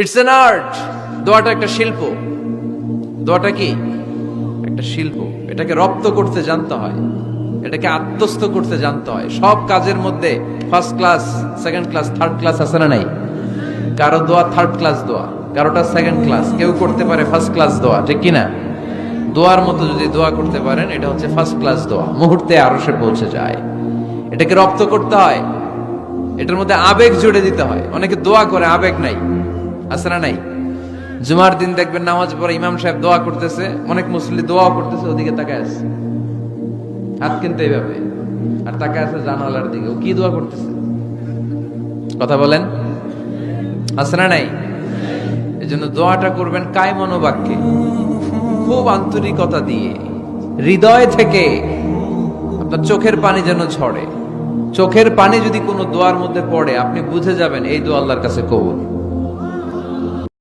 It's an art. দোয়াটা একটা শিল্প। দোয়াটা কি? একটা শিল্প। এটাকে রপ্ত করতে জানতে হয়, এটাকে আত্মস্থ করতে জানতে হয়। সব কাজের মধ্যে first class, second class, third class আছে না নাই? কারো দোয়া থার্ড ক্লাস দোয়া, কারোটা সেকেন্ড ক্লাস, কেউ করতে পারে ফার্স্ট ক্লাস দোয়া, ঠিক কিনা? দোয়ার মতো যদি দোয়া করতে পারেন, এটা হচ্ছে ফার্স্ট ক্লাস দোয়া, মুহূর্তে আরশে পৌঁছে যায়। এটাকে রপ্ত করতে হয়, এটার মধ্যে আবেগ জুড়ে দিতে হয়। অনেকে দোয়া করে আবেগ নাই, আছে না নাই? জুমার দিন দেখবেন নামাজ পড়ে ইমাম সাহেব দোয়া করতেছে, অনেক মুসল্লি দোয়া করতেছে, ওদিকে তাকায় আছে, হাত কিনতে এইভাবে, আর তাকায় আছে জানালার দিকে। ও কি দোয়া করতেছে? কথা বলেন, আছে না নাই? এই জন্য দোয়াটা করবেন কায় মনোবাক্যে, খুব আন্তরিকতা দিয়ে, হৃদয় থেকে। আপনার চোখের পানি যেন ঝরে। চোখের পানি যদি কোনো দোয়ার মধ্যে পড়ে, আপনি বুঝে যাবেন এই দোয়া আল্লাহর কাছে কবুল।